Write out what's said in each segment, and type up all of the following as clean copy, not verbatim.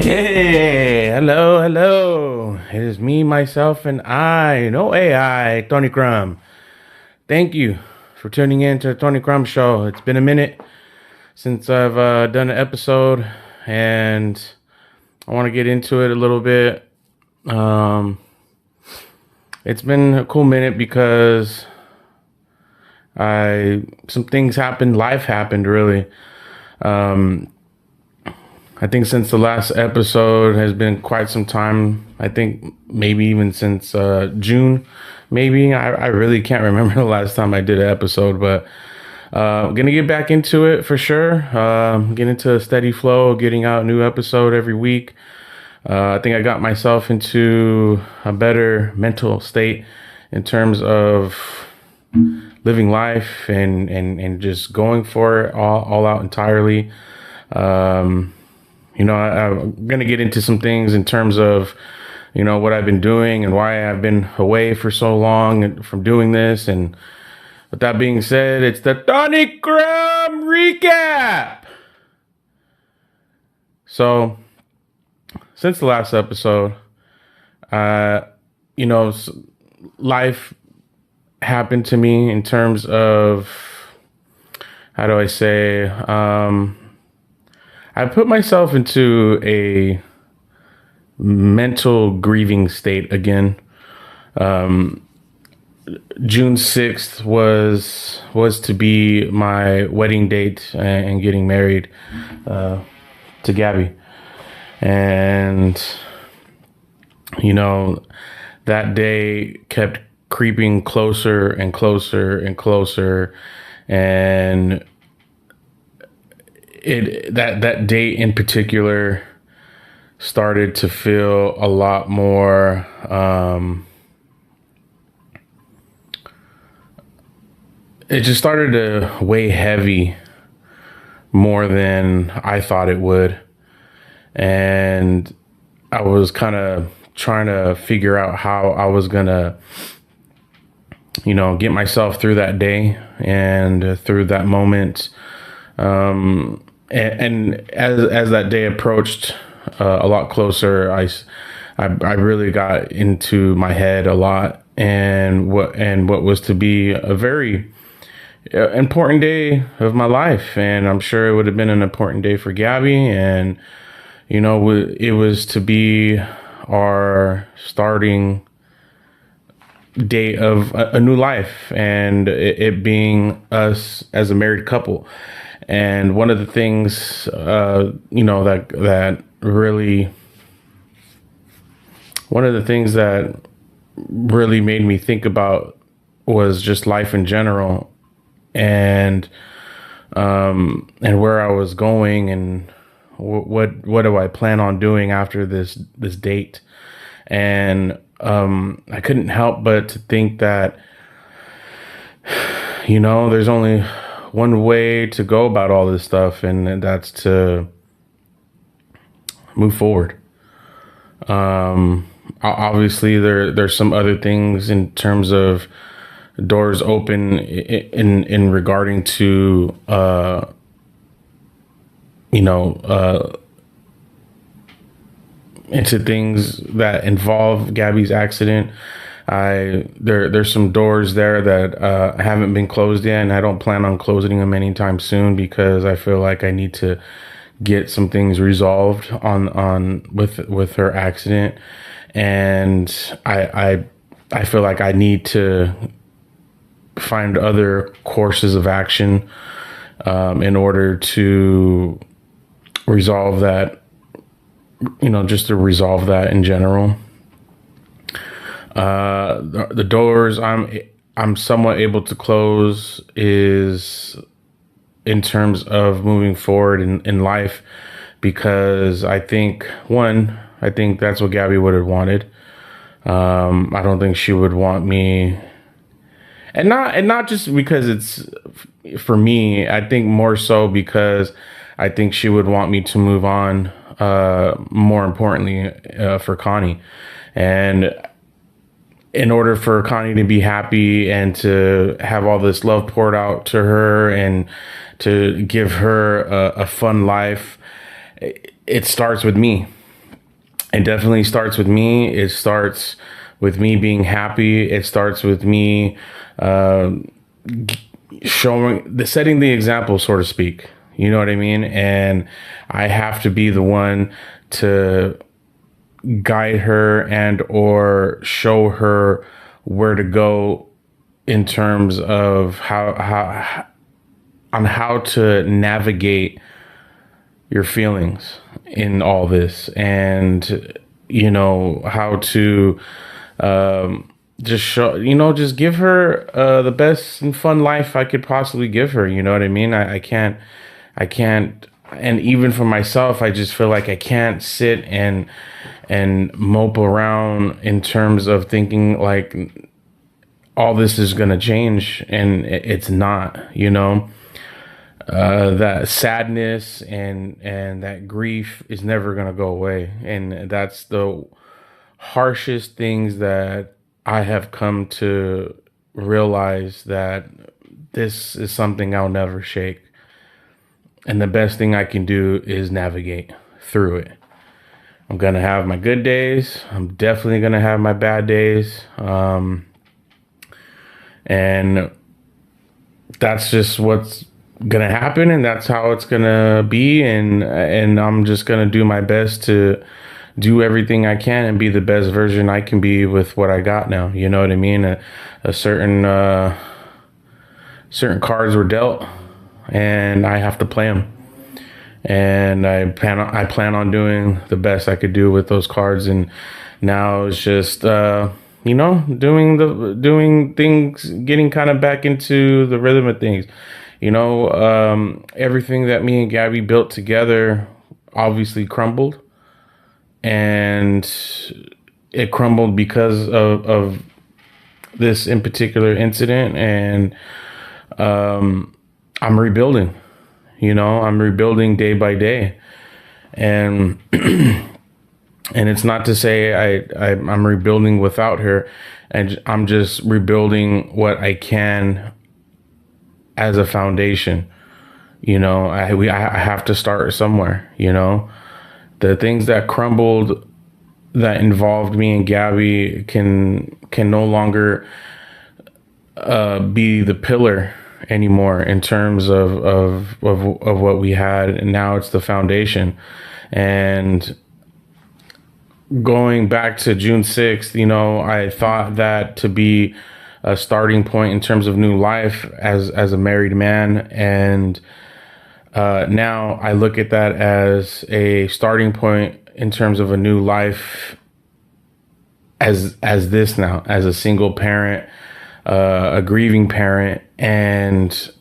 Hey, hello, hello. It is me, myself, and I, no AI, Tony Crumb. Thank you for tuning in to the Tony Crumb Show. It's been a minute since I've done an episode, and I want to get into it a little bit. Um, it's been a cool minute because some things happened, life happened really. I think since the last episode has been quite some time. I think maybe even since June. Maybe I really can't remember the last time I did an episode, but I'm gonna get back into it for sure. Get into a steady flow, getting out a new episode every week. I think I got myself into a better mental state in terms of living life and just going for it all out entirely. I'm going to get into some things in terms of, what I've been doing and why I've been away for so long from doing this. And with that being said, it's the Tony Crumb recap. So, since the last episode, life happened to me in terms of, how do I say, I put myself into a mental grieving state again. June 6th was to be my wedding date and getting married to Gabby. And, that day kept creeping closer and closer and closer. And that date in particular started to feel a lot more it just started to weigh heavy more than I thought it would. And I was kind of trying to figure out how I was gonna get myself through that day and through that moment. And as that day approached a lot closer, I really got into my head a lot, and what was to be a very important day of my life. And I'm sure it would have been an important day for Gabby. And it was to be our starting day of a new life, and it being us as a married couple. And one of the things, that really made me think about was just life in general, and where I was going, and what do I plan on doing after this date. And I couldn't help but to think that, there's only one way to go about all this stuff, and that's to move forward. Obviously there's some other things in terms of doors open in regarding to into things that involve Gabby's accident. There's some doors there that haven't been closed yet, and I don't plan on closing them anytime soon, because I feel like I need to get some things resolved with her accident. And I feel like I need to find other courses of action in order to resolve that, just to resolve that in general. The doors I'm somewhat able to close is in terms of moving forward in life, because I think that's what Gabby would have wanted. I don't think she would want me, and not just because it's for me. I think more so because I think she would want me to move on. More importantly, for Connie. And in order for Connie to be happy and to have all this love poured out to her and to give her a fun life, it starts with me. It definitely starts with me. It starts with me being happy. It starts with me uh, setting the example, so to speak. You know what I mean? And I have to be the one to guide her and or show her where to go in terms of how to navigate your feelings in all this, and how to just show, just give her the best and fun life I could possibly give her. You know what I mean? I can't, and even for myself, I just feel like I can't sit and mope around in terms of thinking like all this is going to change, and it's not. That sadness and that grief is never going to go away, and that's the harshest things that I have come to realize, that this is something I'll never shake, and the best thing I can do is navigate through it. I'm gonna have my good days. I'm definitely gonna have my bad days, and that's just what's gonna happen, and that's how it's gonna be, and I'm just gonna do my best to do everything I can and be the best version I can be with what I got now. You know what I mean? A certain cards were dealt, and I have to play them. And I plan on doing the best I could do with those cards. And now it's just doing things, getting kind of back into the rhythm of things. Everything that me and Gabby built together obviously crumbled, and it crumbled because of this in particular incident. And I'm rebuilding. I'm rebuilding day by day, and and it's not to say I'm rebuilding without her, and I'm just rebuilding what I can as a foundation. I have to start somewhere. The things that crumbled, that involved me and Gabby, can no longer be the pillar anymore in terms of what we had, and now it's the foundation. And going back to June 6th, I thought that to be a starting point in terms of new life as a married man, and now I look at that as a starting point in terms of a new life as this now, as a single parent, a grieving parent, and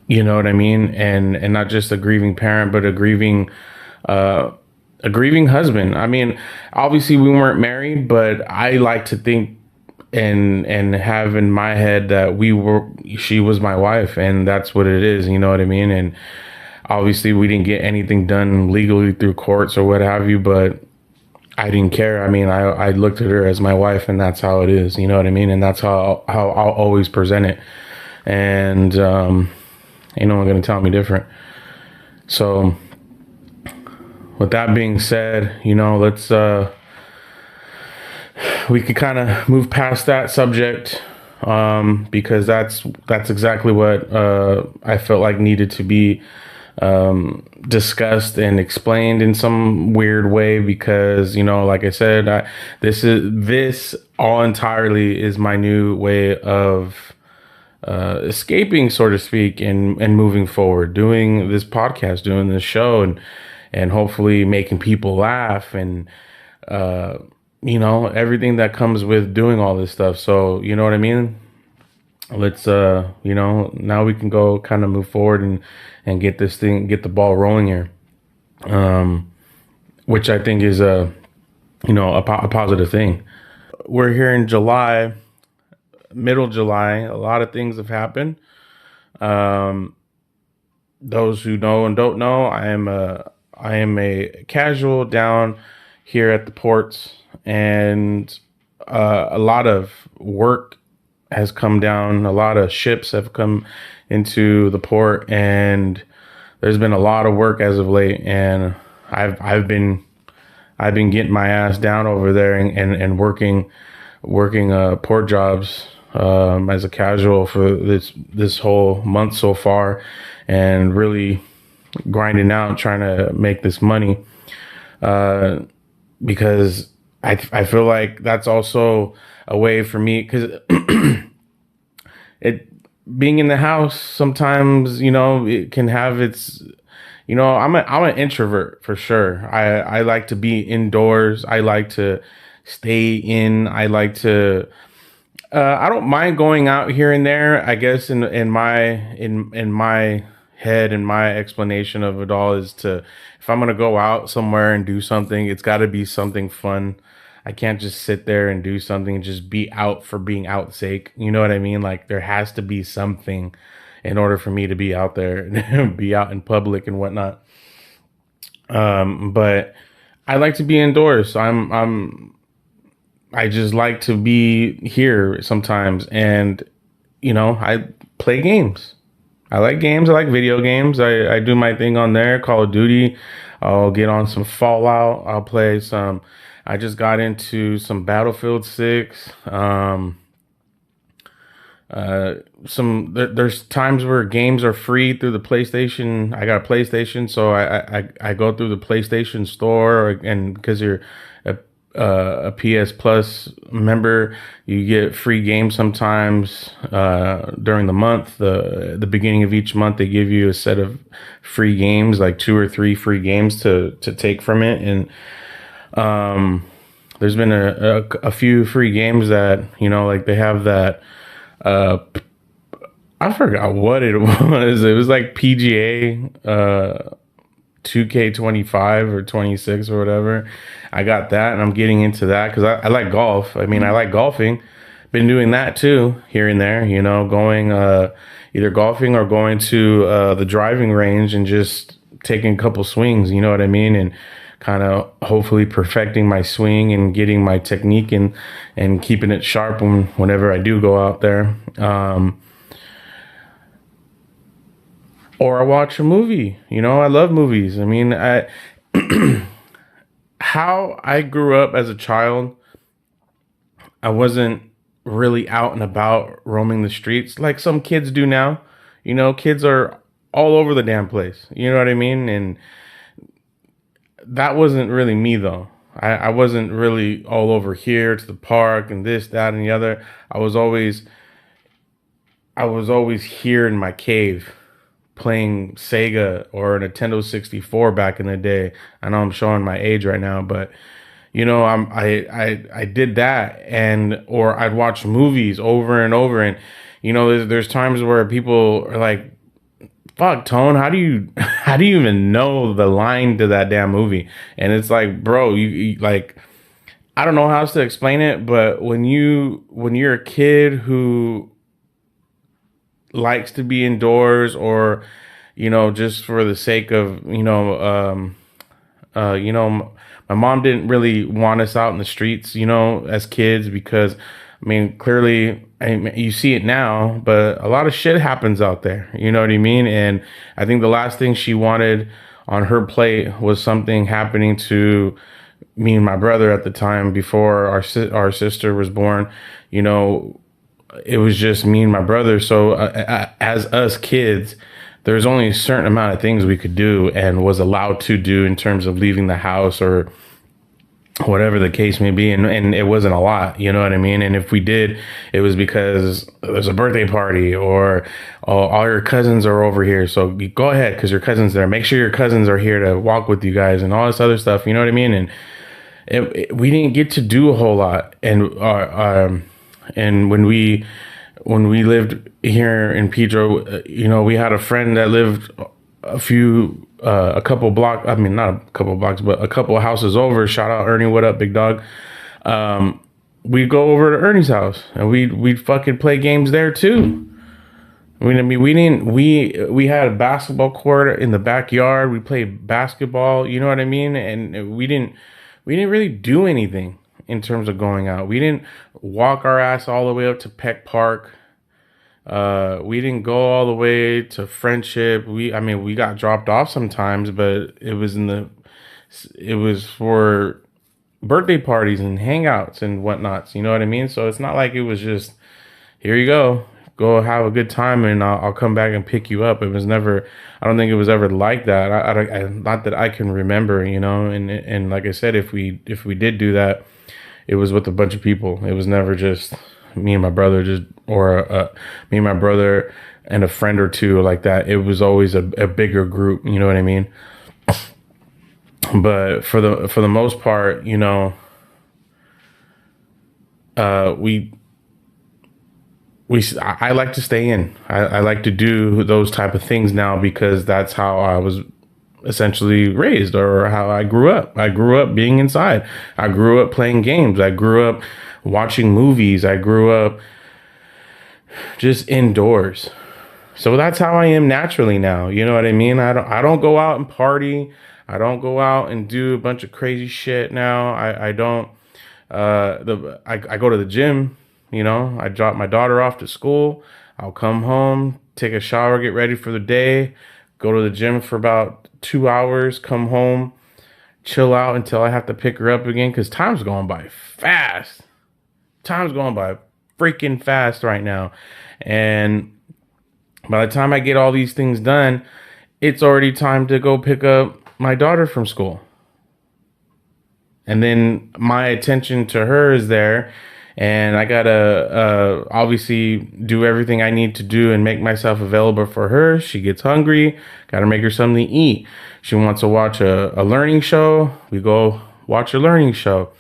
you know what I mean, and not just a grieving parent, but a grieving husband. I mean, obviously we weren't married, but I like to think and have in my head that she was my wife, and that's what it is. You know what I mean? And obviously we didn't get anything done legally through courts or what have you, but I didn't care. I mean, I looked at her as my wife, and that's how it is. You know what I mean? And that's how I'll always present it. And ain't no one gonna tell me different. So with that being said, let's we could kind of move past that subject, because that's exactly what I felt like needed to be discussed and explained in some weird way, because like I said, this all entirely is my new way of escaping, so to speak, and moving forward, doing this podcast, doing this show, and hopefully making people laugh, and everything that comes with doing all this stuff. So you know what I mean? Let's now we can go kind of move forward and get the ball rolling here, which I think is a positive thing. We're here in July, middle July. A lot of things have happened. Those who know and don't know, I am a casual down here at the ports, and a lot of work has come down. A lot of ships have come into the port, and there's been a lot of work as of late. And I've been I've been getting my ass down over there and working port jobs as a casual for this whole month so far, and really grinding out trying to make this money because I feel like that's also a way for me because it being in the house sometimes, it can have its, I'm an introvert for sure. I like to be indoors. I like to stay in. I don't mind going out here and there. I guess in my head and my explanation of it all is to, if I'm gonna go out somewhere and do something, it's got to be something fun. I can't just sit there and do something and just be out for being out sake. You know what I mean? Like there has to be something in order for me to be out there and be out in public and whatnot. But I like to be indoors. So I just like to be here sometimes, and I play games. I like games. I like video games. I do my thing on there. Call of Duty. I'll get on some Fallout. I'll play some. I just got into some Battlefield 6. There's times where games are free through the PlayStation. I got a PlayStation, so I go through the PlayStation store, and because you're a, a PS Plus member, you get free games sometimes during the month. The beginning of each month, they give you a set of free games, like 2 or 3 free games to take from it, and there's been a few free games that like they have that. Uh, I forgot what it was. It was like PGA 2K25 or 26 or whatever. I got that, and I'm getting into that because I like golf. I mean, I like golfing. Been doing that too here and there. Going either golfing or going to the driving range and just taking a couple swings. You know what I mean? And kind of hopefully perfecting my swing and getting my technique and keeping it sharp whenever I do go out there. Or I watch a movie. I love movies. I mean, how I grew up as a child, I wasn't really out and about roaming the streets like some kids do now. Kids are all over the damn place. You know what I mean? And that wasn't really me though. I wasn't really all over here to the park and this, that, and the other. I was always here in my cave playing Sega or Nintendo 64 back in the day. I know I'm showing my age right now, but I did that, and or I'd watch movies over and over, and there's times where people are like, fuck, Tone, how do you how do you even know the line to that damn movie? And it's like, bro, you like, I don't know how else to explain it, but when you're a kid who likes to be indoors, or just for the sake of my mom didn't really want us out in the streets, as kids, because I mean, clearly, you see it now, but a lot of shit happens out there. You know what I mean? And I think the last thing she wanted on her plate was something happening to me and my brother at the time before our sister was born. You know, it was just me and my brother. So as us kids, there's only a certain amount of things we could do and was allowed to do in terms of leaving the house or whatever the case may be, and it wasn't a lot, you know what I mean? And if we did, it was because there's a birthday party, or all your cousins are over here, so you go ahead because your cousin's there. Make sure your cousins are here to walk with you guys and all this other stuff, you know what I mean? And we didn't get to do a whole lot. And when we lived here in Pedro, we had a friend that lived a couple blocks. I mean, not a couple blocks, but a couple houses over. Shout out Ernie. What up, big dog? We'd go over to Ernie's house and we'd fucking play games there too. We had a basketball court in the backyard. We played basketball. You know what I mean? And we didn't really do anything in terms of going out. We didn't walk our ass all the way up to Peck Park. We didn't go all the way to Friendship. We got dropped off sometimes, but it was for birthday parties and hangouts and whatnots. You know what I mean? So it's not like it was just, here you go have a good time, and I'll come back and pick you up. It was never, I don't think it was ever like that. Not that I can remember, you know. And like I said, if we did do that, it was with a bunch of people. It was never just me and my brother, me and my brother and a friend or two like that. It was always a bigger group. You know what I mean? But for the most part, you know, we I like to stay in. I like to do those type of things now because that's how I was essentially raised, or how I grew up. I grew up being inside. I grew up playing games. I grew up watching movies. I grew up just indoors. So that's how I am naturally now. You know what I mean? I don't go out and party. I don't go out and do a bunch of crazy shit now. I don't I go to the gym, you know. I drop my daughter off to school. I'll come home, take a shower, get ready for the day, go to the gym for about 2 hours, come home, chill out until I have to pick her up again, because time's going by fast. Time's going by freaking fast right now. And by the time I get all these things done, it's already time to go pick up my daughter from school. And then my attention to her is there, and I gotta obviously do everything I need to do and make myself available for her. She gets hungry, gotta make her something to eat. She wants to watch a learning show, we go watch a learning show.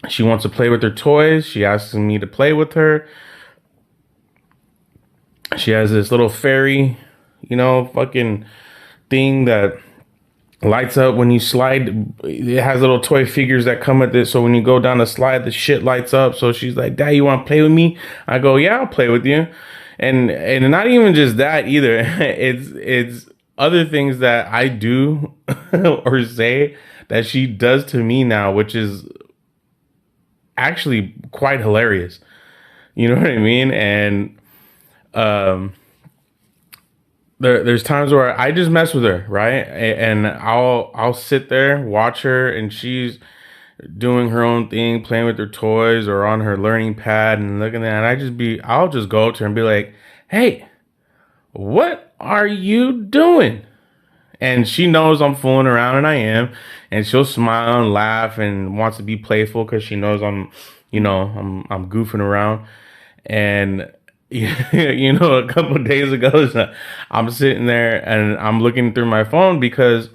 She wants to play with her toys, she asks me to play with her. She has this little fairy, you know, fucking thing that lights up when you slide. It has little toy figures that come with it, so when you go down the slide, the shit lights up. So she's like, "Dad, you want to play with me?" I go, "Yeah, I'll play with you." And not even just that either. It's other things that I do or say that she does to me now, which is actually quite hilarious. You know what I mean? And um there's times where I just mess with her, right? And I'll sit there, watch her, and she's doing her own thing, playing with her toys or on her learning pad and looking at it. And I'll just go up to her and be like, "Hey, what are you doing?" And she knows I'm fooling around, and I am. And she'll smile and laugh and wants to be playful because she knows I'm goofing around. And you know, a couple of days ago, I'm sitting there and I'm looking through my phone because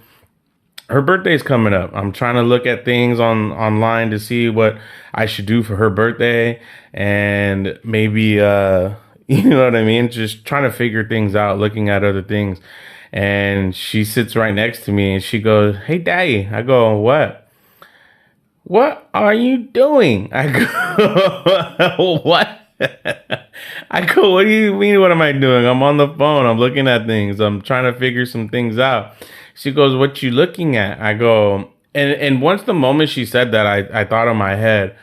her birthday's coming up. I'm trying to look at things online to see what I should do for her birthday, and maybe you know what I mean, just trying to figure things out, looking at other things. And she sits right next to me and she goes, "Hey, Daddy." I go, "What are you doing?" I go, "What?" I go, "What do you mean? What am I doing? I'm on the phone. I'm looking at things. I'm trying to figure some things out." She goes, "What you looking at?" I go, and once the moment she said that, I thought in my head,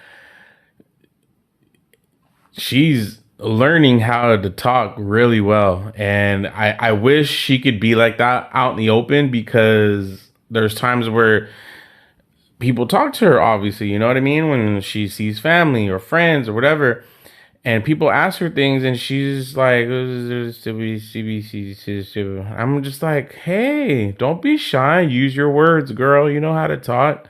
she's learning how to talk really well. And I wish she could be like that out in the open, because there's times where people talk to her, obviously, you know what I mean? When she sees family or friends or whatever, and people ask her things, and she's like, I'm just like, "Hey, don't be shy. Use your words, girl. You know how to talk."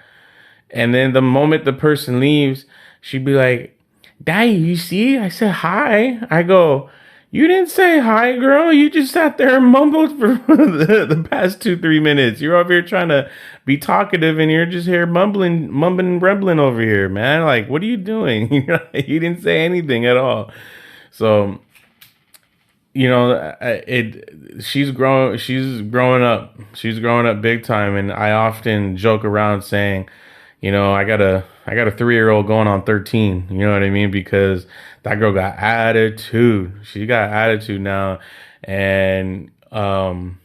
And then the moment the person leaves, she'd be like, "Daddy, you see, I said hi." I go, "You didn't say hi, girl. You just sat there and mumbled for the past 2, 3 minutes. You're over here trying to be talkative, and you're just here mumbling, rumbling over here, man. Like, what are you doing?" You didn't say anything at all. So, you know, she's growing up. She's growing up big time, and I often joke around saying, you know, I got a 3-year-old going on 13. You know what I mean? Because that girl got attitude. She got attitude now. And I'm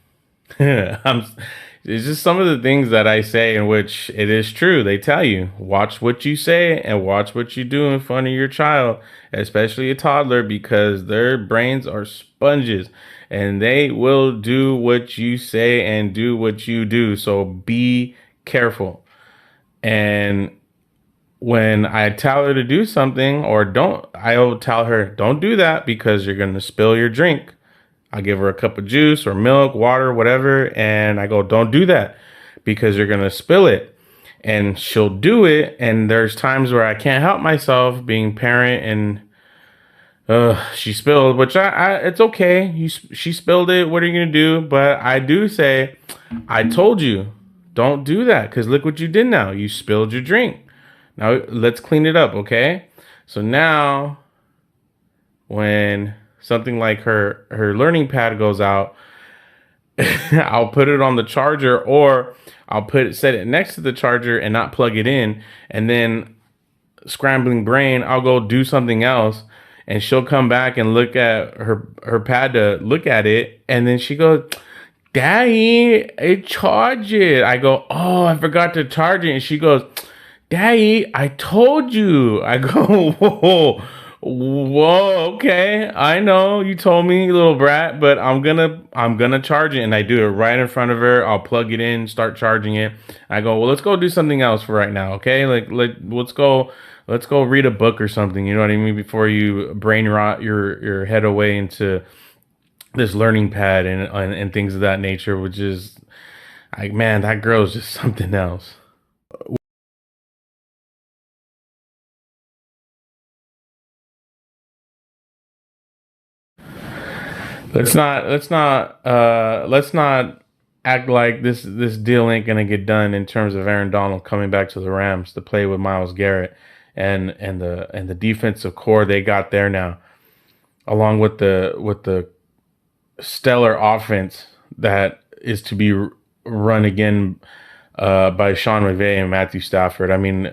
it's just some of the things that I say in which it is true. They tell you, watch what you say and watch what you do in front of your child, especially a toddler, because their brains are sponges and they will do what you say and do what you do. So be careful. And when I tell her to do something or don't, I'll tell her, don't do that because you're going to spill your drink. I'll give her a cup of juice or milk, water, whatever. And I go, don't do that because you're going to spill it. And she'll do it. And there's times where I can't help myself being parent and she spilled, which it's okay. She spilled it. What are you going to do? But I do say, I told you, don't do that because look what you did now. You spilled your drink. Now let's clean it up, okay? So now when something like her learning pad goes out, I'll put it on the charger or I'll set it next to the charger and not plug it in, and then scrambling brain, I'll go do something else and she'll come back and look at her pad to look at it, and then she goes, Daddy, I charge it. I go, oh, I forgot to charge it. And she goes, Daddy, I told you. I go, whoa, whoa, okay. I know you told me, little brat, but I'm gonna charge it. And I do it right in front of her. I'll plug it in, start charging it. I go, well, let's go do something else for right now, okay? Let's go read a book or something. You know what I mean? Before you brain rot your head away into this learning pad and things of that nature, which is like, man, that girl is just something else. Let's not act like this deal ain't gonna get done in terms of Aaron Donald coming back to the Rams to play with Myles Garrett and the defensive core they got there now, along with the stellar offense that is to be run again by Sean McVay and Matthew Stafford. I mean,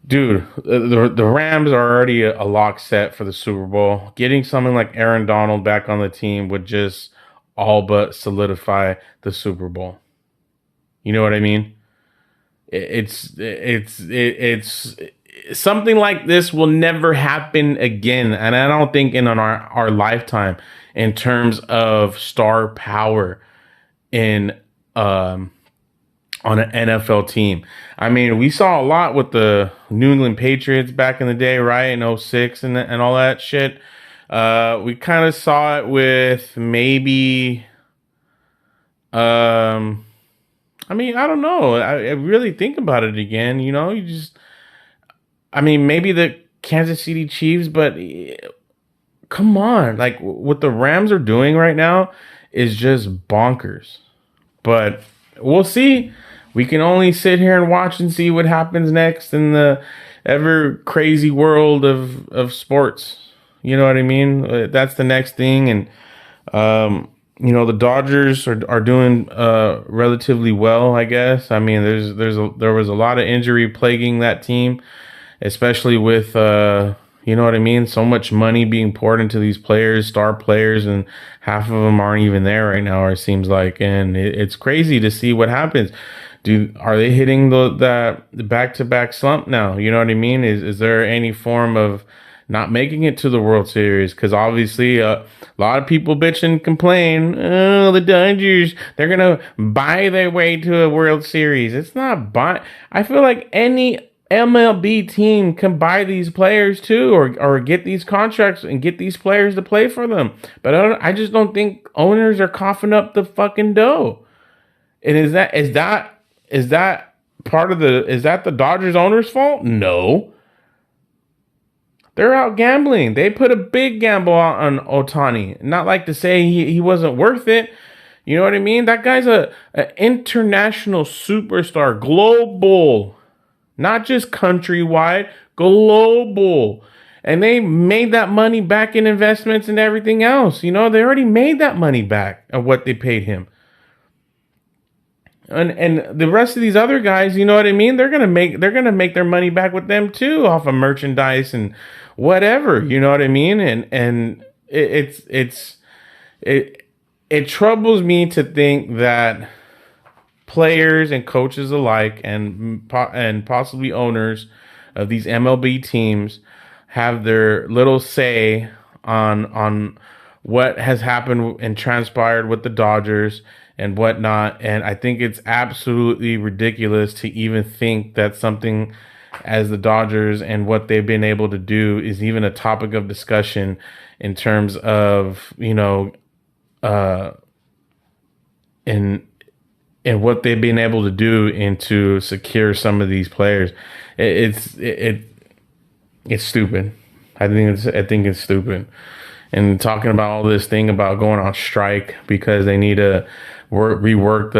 dude, the Rams are already a lock set for the Super Bowl. Getting someone like Aaron Donald back on the team would just all but solidify the Super Bowl. You know what I mean? It's something like this will never happen again, and I don't think in our lifetime in terms of star power in um on an NFL team. I mean, we saw a lot with the New England Patriots back in the day, right? In '06 and all that shit. We kind of saw it with maybe, um, I mean, I don't know. I really think about it again. I mean, maybe the Kansas City Chiefs, but come on. Like, what the Rams are doing right now is just bonkers. But we'll see. We can only sit here and watch and see what happens next in the ever crazy world of sports. You know what I mean? That's the next thing, and the Dodgers are doing relatively well, I guess. I mean, there was a lot of injury plaguing that team, especially with you know what I mean, so much money being poured into these players, star players, and half of them aren't even there right now, or it seems like, and it's crazy to see what happens. Are they hitting the back to back slump now? You know what I mean? Is there any form of not making it to the World Series? Because obviously, a lot of people bitch and complain. Oh, the Dodgers, they're gonna buy their way to a World Series. It's not buy. I feel like any MLB team can buy these players too, or get these contracts and get these players to play for them. But I just don't think owners are coughing up the fucking dough. And is that part of the Dodgers owners' fault? No. They're out gambling. They put a big gamble out on Otani. Not like to say he wasn't worth it. You know what I mean? That guy's a international superstar, global, not just countrywide, global. And they made that money back in investments and everything else. They already made that money back of what they paid him. And the rest of these other guys, you know what I mean? They're gonna make their money back with them too, off of merchandise and whatever. You know what I mean? And it troubles me to think that players and coaches alike, and possibly owners of these MLB teams, have their little say on what has happened and transpired with the Dodgers and whatnot. And I think it's absolutely ridiculous to even think that something as the Dodgers and what they've been able to do is even a topic of discussion in terms of, uh, in what they've been able to do and to secure some of these players. It's stupid. I think it's stupid. And talking about all this thing about going on strike because they need to rework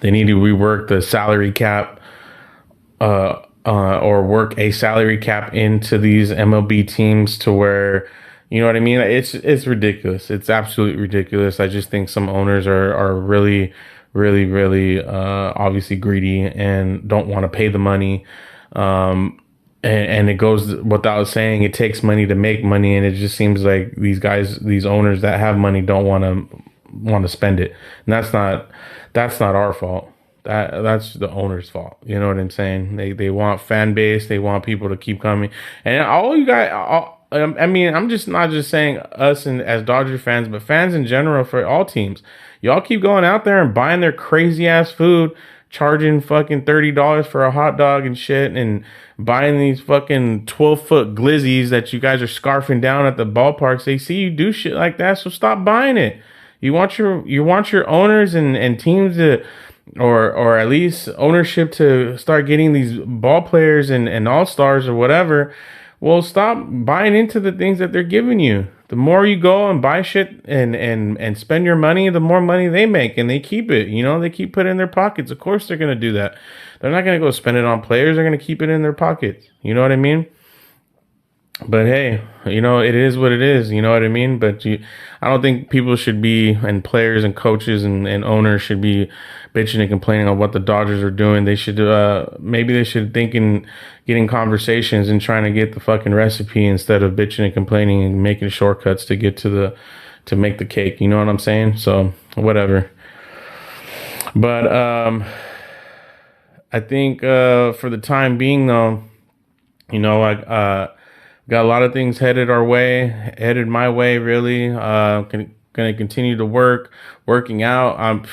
they need to rework the salary cap, or work a salary cap into these MLB teams to where, you know what I mean? It's ridiculous. It's absolutely ridiculous. I just think some owners are really, really, really obviously greedy and don't want to pay the money. And it goes without saying, it takes money to make money, and it just seems like these owners that have money don't want to spend it, and that's not our fault. That's the owner's fault. You know what I'm saying? They want fan base, they want people to keep coming, and all you guys. I mean, I'm just not just saying us and as Dodger fans, but fans in general for all teams. Y'all keep going out there and buying their crazy ass food, charging fucking $30 for a hot dog and shit, and buying these fucking 12-foot glizzies that you guys are scarfing down at the ballparks. They see you do shit like that, so stop buying it. You want your owners and teams to, or at least ownership to start getting these ball players and all stars or whatever. Well, stop buying into the things that they're giving you. The more you go and buy shit and spend your money, the more money they make, and they keep it. They keep put it in their pockets. Of course, they're gonna do that. They're not gonna go spend it on players. They're gonna keep it in their pockets. You know what I mean? But hey, it is what it is. You know what I mean? But I don't think people should be, and players and coaches and owners should be bitching and complaining on what the Dodgers are doing. They should, maybe they should think in getting conversations and trying to get the fucking recipe instead of bitching and complaining and making shortcuts to get to make the cake. You know what I'm saying? So whatever. But I think for the time being, though, I got a lot of things headed my way, really. Gonna continue to working out. I've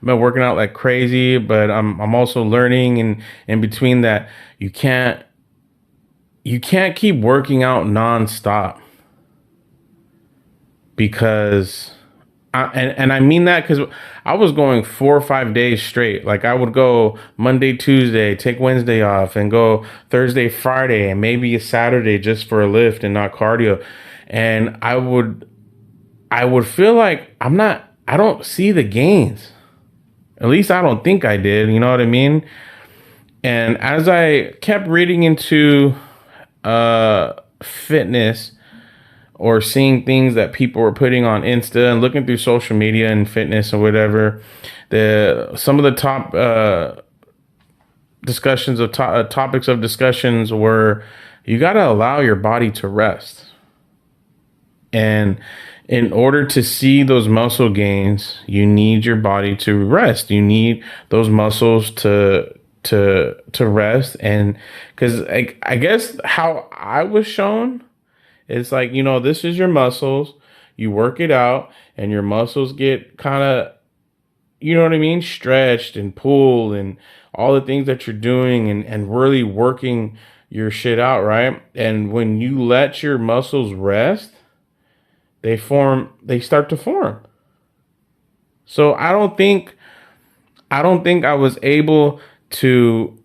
been working out like crazy, but I'm also learning, and in between that, you can't keep working out nonstop, because and I mean that because I was going 4 or 5 days straight. Like, I would go Monday, Tuesday, take Wednesday off, and go Thursday, Friday, and maybe a Saturday just for a lift and not cardio. And I would feel like I don't see the gains. At least I don't think I did. You know what I mean? And as I kept reading into fitness, or seeing things that people were putting on Insta and looking through social media and fitness or whatever, some of the top discussions of topics of discussions were, you got to allow your body to rest. And in order to see those muscle gains, you need your body to rest. You need those muscles to rest. And because I guess how I was shown, it's like, this is your muscles. You work it out, and your muscles get kind of, you know what I mean, stretched and pulled, and all the things that you're doing, and really working your shit out, right? And when you let your muscles rest, they start to form. So I don't think I was able to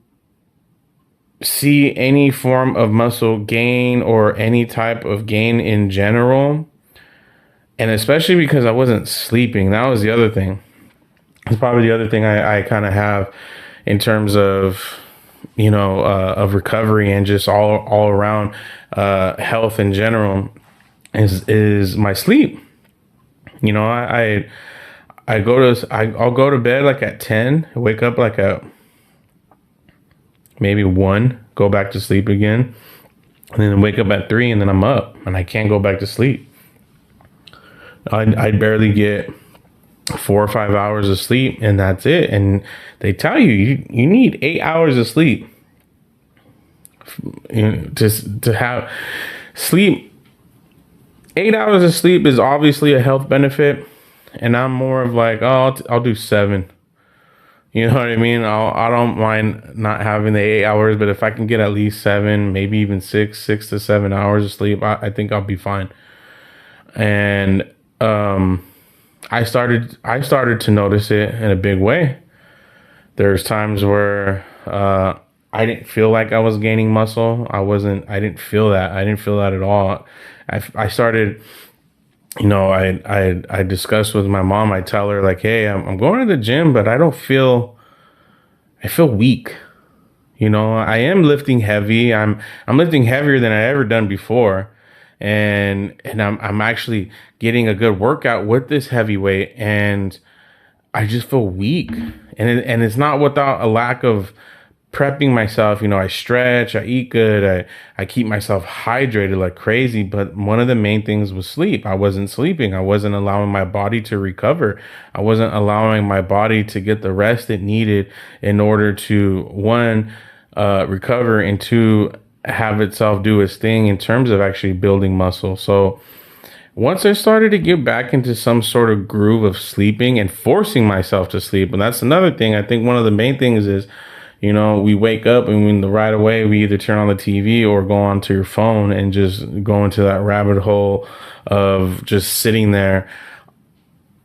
see any form of muscle gain or any type of gain in general. And especially because I wasn't sleeping. That was the other thing. It's probably the other thing I kind of have in terms of, of recovery and just all around health in general is my sleep. I'll go to bed like at 10, wake up like at maybe 1, go back to sleep again, and then wake up at 3, and then I'm up and I can't go back to sleep. I barely get 4 or 5 hours of sleep, and that's it. And they tell you need 8 hours of sleep, to have sleep. 8 hours of sleep is obviously a health benefit, and I'm more of like, oh, I'll do 7. You know what I mean? I don't mind not having the 8 hours, but if I can get at least seven, maybe even 6 to 7 hours of sleep, I think I'll be fine. And um, I started to notice it in a big way. There's times where I didn't feel like I was gaining muscle. I didn't feel that. I didn't feel that at all. I started, I discussed with my mom. I tell her like, hey, I'm going to the gym, but I feel weak. I am lifting heavy. I'm lifting heavier than I ever done before. And I'm actually getting a good workout with this heavy weight, and I just feel weak. And it's not without a lack of prepping myself. I stretch, I eat good, I keep myself hydrated like crazy. But one of the main things was sleep. I wasn't sleeping. I wasn't allowing my body to recover. I wasn't allowing my body to get the rest it needed in order to, one, recover, and two, have itself do its thing in terms of actually building muscle. So once I started to get back into some sort of groove of sleeping and forcing myself to sleep, and that's another thing. I think one of the main things is, we wake up and right away we either turn on the TV or go onto your phone and just go into that rabbit hole of just sitting there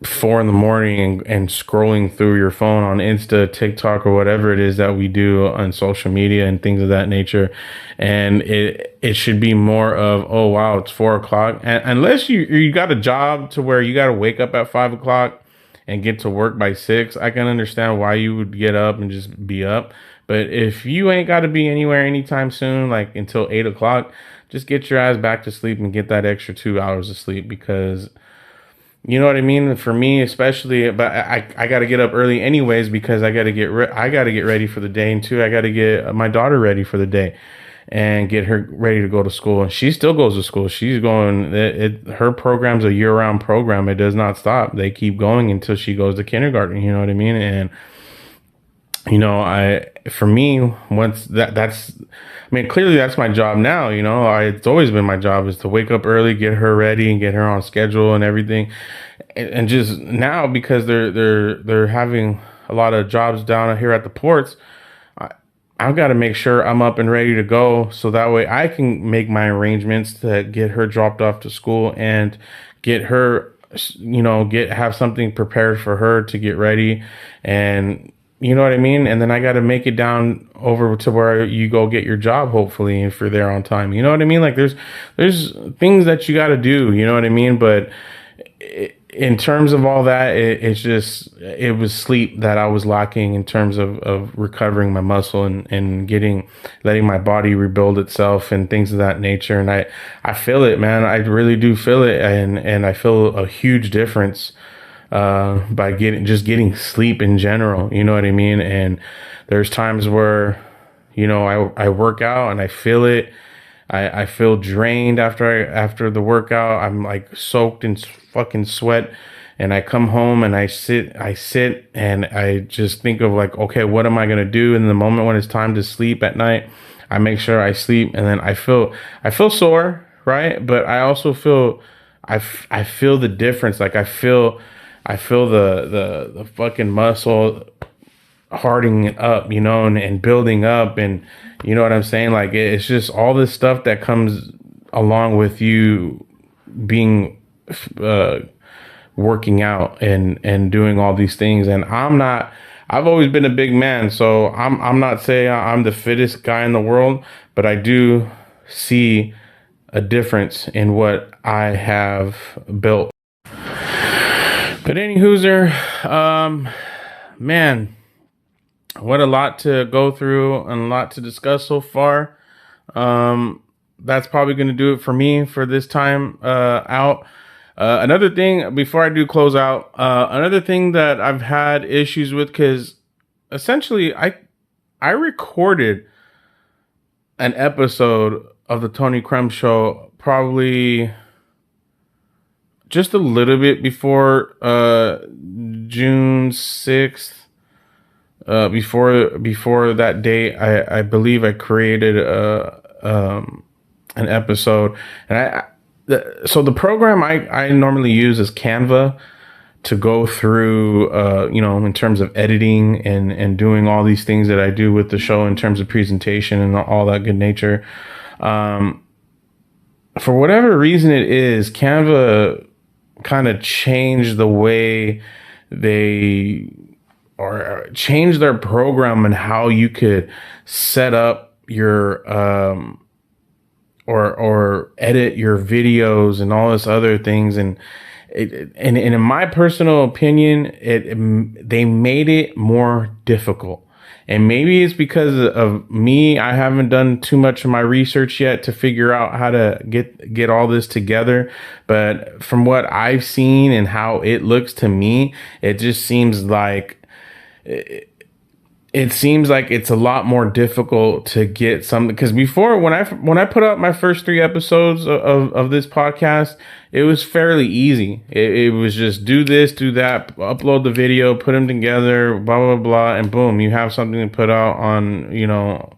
4 in the morning and scrolling through your phone on Insta, TikTok, or whatever it is that we do on social media and things of that nature. And it should be more of, oh wow, it's 4 o'clock. And unless you got a job to where you got to wake up at 5 o'clock and get to work by 6, I can understand why you would get up and just be up. But if you ain't got to be anywhere anytime soon, like until 8 o'clock, just get your ass back to sleep and get that extra 2 hours of sleep, because you know what I mean? For me, especially, but I got to get up early anyways, because I got to get ready for the day, and two, I got to get my daughter ready for the day and get her ready to go to school. And she still goes to school. She's going. Her program's a year-round program. It does not stop. They keep going until she goes to kindergarten. You know what I mean? And for me, once I mean, clearly that's my job now. It's always been my job is to wake up early, get her ready, and get her on schedule and everything. And just now, because they're having a lot of jobs down here at the ports, I, I've got to make sure I'm up and ready to go, so that way I can make my arrangements to get her dropped off to school and get her, have something prepared for her to get ready. And you know what I mean? And then I got to make it down over to where you go get your job, hopefully, if you're there on time. You know what I mean? Like there's things that you got to do, you know what I mean? But in terms of all that, it was sleep that I was lacking in terms of recovering my muscle and letting my body rebuild itself and things of that nature. And I feel it, man. I really do feel it. And I feel a huge difference by getting sleep in general. You know what I mean? And there's times where, I work out and I feel it. I feel drained after the workout. I'm like soaked in fucking sweat, and I come home and I sit and I just think of like, okay, what am I gonna do in the moment when it's time to sleep at night? I make sure I sleep, and then I feel sore, right? But I also feel I feel the difference. Like I feel the fucking muscle hardening up, and building up, and you know what I'm saying? Like it's just all this stuff that comes along with you being uh working out and doing all these things. And I've always been a big man, so I'm not saying I'm the fittest guy in the world, but I do see a difference in what I have built. But any hooser, man, what a lot to go through and a lot to discuss so far. That's probably going to do it for me for this time out. Another thing before I do close out, another thing that I've had issues with, because essentially I recorded an episode of the Tony Crumb show probably just a little bit before June 6th. Before that date, I believe I created an episode, and so the program I normally use is Canva, to go through, in terms of editing and doing all these things that I do with the show in terms of presentation and all that good nature. For whatever reason it is, Canva kind of changed the way they or change their program and how you could set up your or edit your videos and all this other things. And in my personal opinion, they made it more difficult. And maybe it's because of me. I haven't done too much of my research yet to figure out how to get all this together. But from what I've seen and how it looks to me, it just seems like it's a lot more difficult to get something. Because before, when I put up my first 3 episodes of this podcast, it was fairly easy. It was just do this, do that, upload the video, put them together, blah blah blah, and boom, you have something to put out on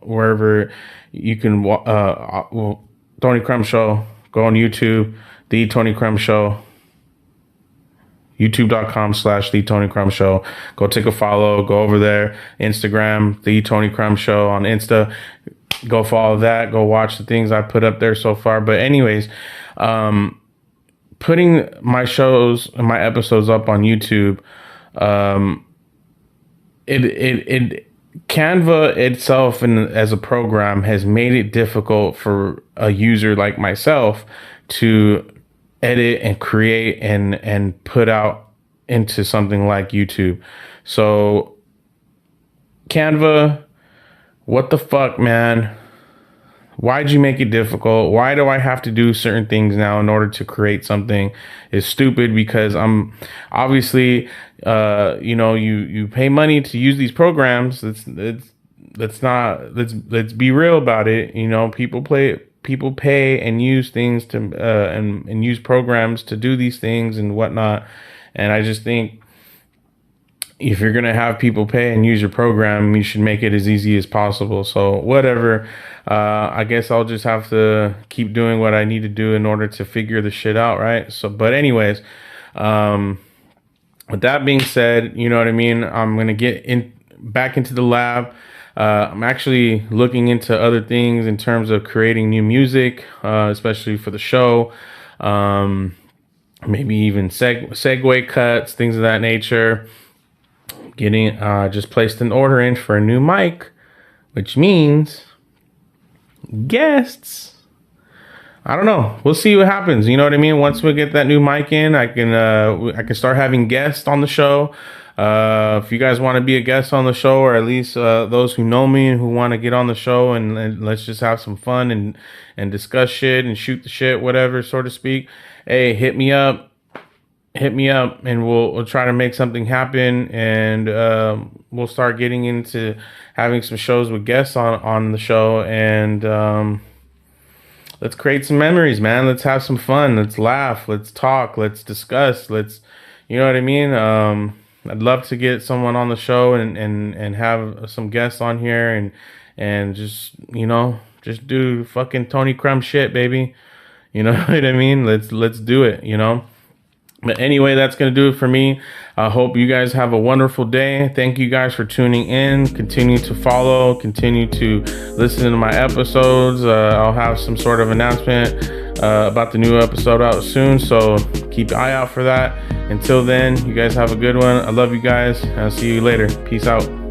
wherever you can. Tony Crumb Show. Go on YouTube, The Tony Crumb Show. YouTube.com/The Tony Crumb Show. Go take a follow. Go over there. Instagram, The Tony Crumb Show on Insta. Go follow that. Go watch the things I put up there so far. But anyways, putting my shows and my episodes up on YouTube, it Canva itself and as a program has made it difficult for a user like myself to edit and create and put out into something like YouTube. So Canva, what the fuck, man? Why'd you make it difficult? Why do I have to do certain things now in order to create something? Is stupid, because I'm obviously you pay money to use these programs. Let's be real about it. People pay and use things to and use programs to do these things and whatnot. And I just think if you're gonna have people pay and use your program, you should make it as easy as possible. So whatever. I guess I'll just have to keep doing what I need to do in order to figure the shit out, right? So, but anyways, with that being said, you know what I mean? I'm gonna get back into the lab. I'm actually looking into other things in terms of creating new music, especially for the show. Maybe even segue cuts, things of that nature. Getting just placed an order in for a new mic, which means guests. I don't know. We'll see what happens. You know what I mean? Once we get that new mic in, I can start having guests on the show. If you guys want to be a guest on the show, or at least those who know me and who want to get on the show, and let's just have some fun and discuss shit and shoot the shit, whatever, so to speak. Hey, hit me up, and we'll try to make something happen, and we'll start getting into having some shows with guests on the show, and let's create some memories, man. Let's have some fun. Let's laugh. Let's talk. Let's discuss. You know what I mean? I'd love to get someone on the show and have some guests on here and just do fucking Tony Crumb shit, baby. You know what I mean? Let's do it, But anyway, that's going to do it for me. I hope you guys have a wonderful day. Thank you guys for tuning in. Continue to follow. Continue to listen to my episodes. I'll have some sort of announcement about the new episode out soon. So keep your eye out for that. Until then, you guys have a good one. I love you guys. I'll see you later. Peace out.